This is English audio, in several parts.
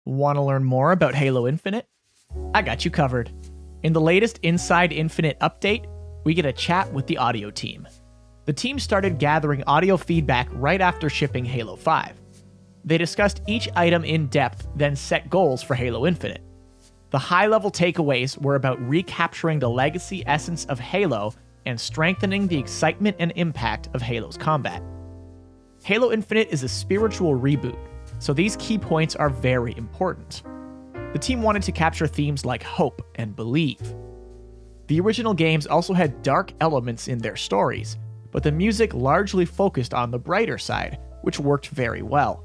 Want to learn more about Halo Infinite? I got you covered. In the latest Inside Infinite update, we get a chat with the audio team. The team started gathering audio feedback right after shipping Halo 5. They discussed each item in depth, then set goals for Halo Infinite. The high-level takeaways were about recapturing the legacy essence of Halo and strengthening the excitement and impact of Halo's combat. Halo Infinite is a spiritual reboot, so these key points are very important. The team wanted to capture themes like hope and believe. The original games also had dark elements in their stories, but the music largely focused on the brighter side, which worked very well.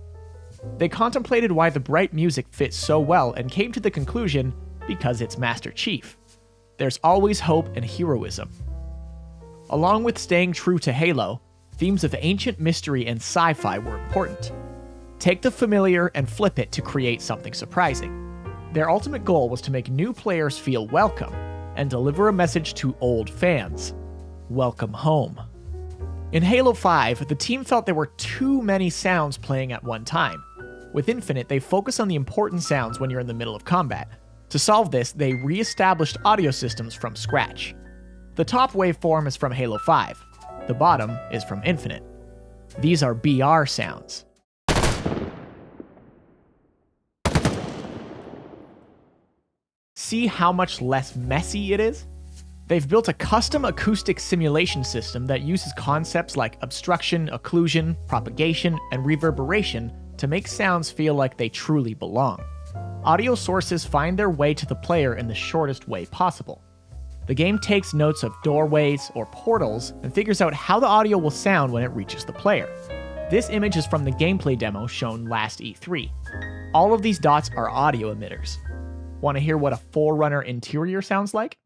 They contemplated why the bright music fits so well and came to the conclusion because it's Master Chief. There's always hope and heroism. Along with staying true to Halo, themes of ancient mystery and sci-fi were important. Take the familiar and flip it to create something surprising. Their ultimate goal was to make new players feel welcome and deliver a message to old fans. Welcome home. In Halo 5, the team felt there were too many sounds playing at one time. With Infinite, they focus on the important sounds when you're in the middle of combat. To solve this, they re-established audio systems from scratch. The top waveform is from Halo 5. The bottom is from Infinite. These are BR sounds. See how much less messy it is? They've built a custom acoustic simulation system that uses concepts like obstruction, occlusion, propagation, and reverberation to make sounds feel like they truly belong. Audio sources find their way to the player in the shortest way possible. The game takes notes of doorways or portals and figures out how the audio will sound when it reaches the player. This image is from the gameplay demo shown last E3. All of these dots are audio emitters. Want to hear what a Forerunner Interior sounds like?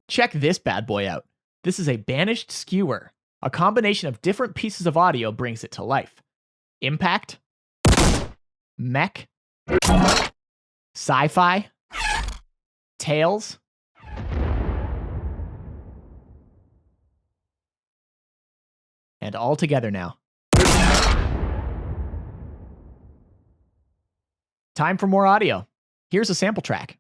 Check this bad boy out. This is a Banished Skewer. A combination of different pieces of audio brings it to life. Impact, mech, sci-fi, tales, and all together now. Time for more audio. Here's a sample track.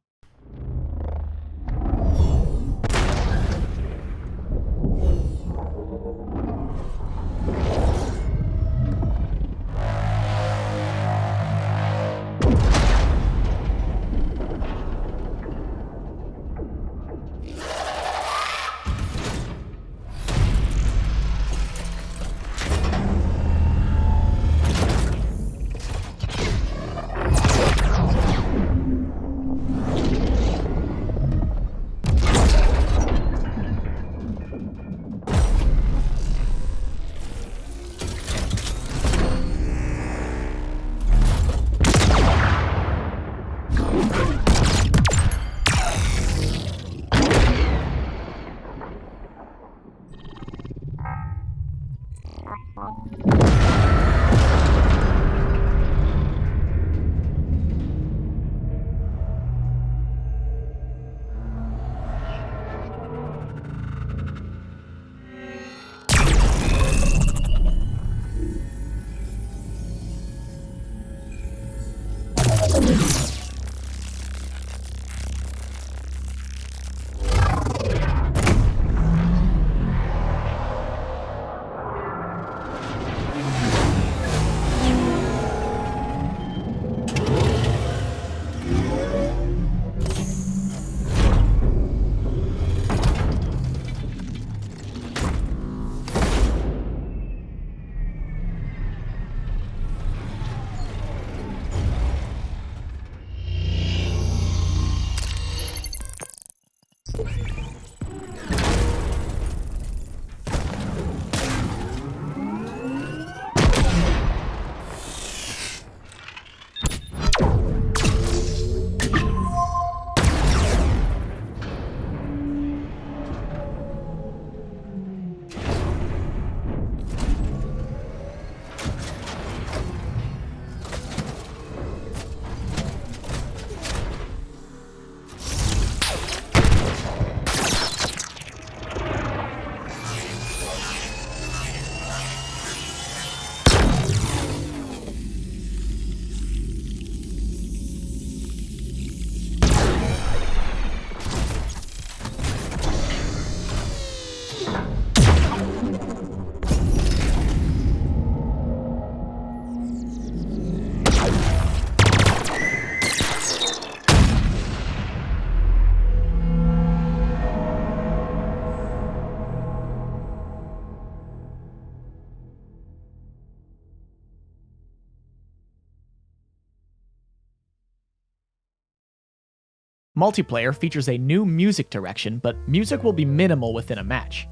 Multiplayer features a new music direction, but music will be minimal within a match.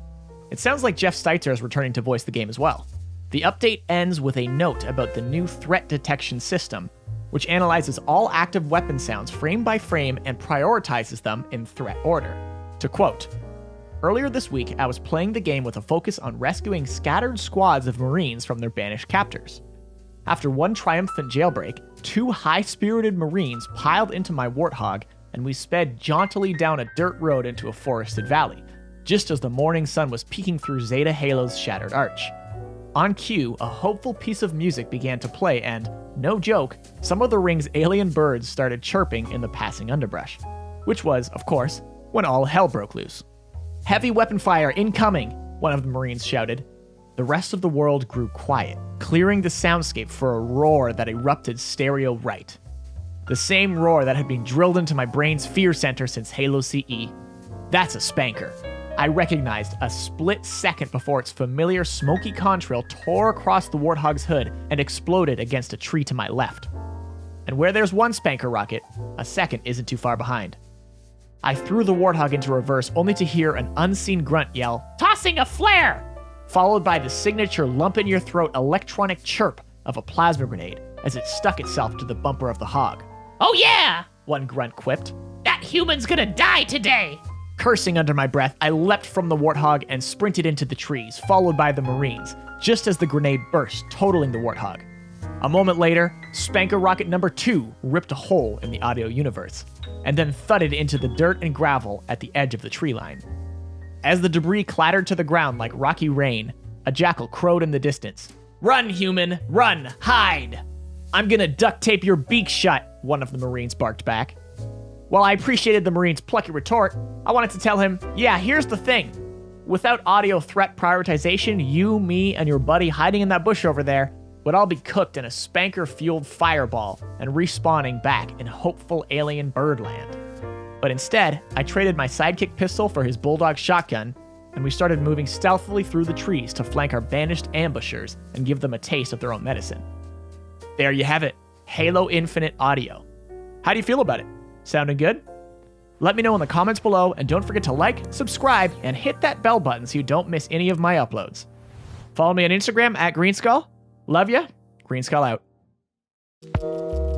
It sounds like Jeff Steitzer is returning to voice the game as well. The update ends with a note about the new threat detection system, which analyzes all active weapon sounds frame by frame and prioritizes them in threat order. To quote, "Earlier this week, I was playing the game with a focus on rescuing scattered squads of Marines from their banished captors. After one triumphant jailbreak, 2 high-spirited Marines piled into my Warthog, and we sped jauntily down a dirt road into a forested valley, just as the morning sun was peeking through Zeta Halo's shattered arch. On cue, a hopeful piece of music began to play and, no joke, some of the ring's alien birds started chirping in the passing underbrush. Which was, of course, when all hell broke loose. 'Heavy weapon fire incoming!' one of the Marines shouted. The rest of the world grew quiet, clearing the soundscape for a roar that erupted stereo right. The same roar that had been drilled into my brain's fear center since Halo CE. That's a spanker. I recognized a split second before its familiar smoky contrail tore across the Warthog's hood and exploded against a tree to my left. And where there's one spanker rocket, a second isn't too far behind. I threw the Warthog into reverse only to hear an unseen grunt yell, 'Tossing a flare!' followed by the signature lump-in-your-throat electronic chirp of a plasma grenade as it stuck itself to the bumper of the hog. 'Oh yeah!' one grunt quipped. 'That human's gonna die today!' Cursing under my breath, I leapt from the Warthog and sprinted into the trees, followed by the Marines, just as the grenade burst, totaling the Warthog. A moment later, Spanker Rocket number 2 ripped a hole in the audio universe, and then thudded into the dirt and gravel at the edge of the tree line. As the debris clattered to the ground like rocky rain, a jackal crowed in the distance. 'Run, human! Run! Hide! I'm gonna duct tape your beak shut!' one of the Marines barked back. While I appreciated the Marine's plucky retort, I wanted to tell him, yeah, here's the thing. Without audio threat prioritization, you, me, and your buddy hiding in that bush over there would all be cooked in a spanker-fueled fireball and respawning back in hopeful alien birdland. But instead, I traded my sidekick pistol for his bulldog shotgun, and we started moving stealthily through the trees to flank our banished ambushers and give them a taste of their own medicine. There you have it, Halo Infinite audio. How do you feel about it? Sounding good? Let me know in the comments below, and don't forget to like, subscribe, and hit that bell button so you don't miss any of my uploads. Follow me on Instagram at Greenskull. Love ya. Greenskull out.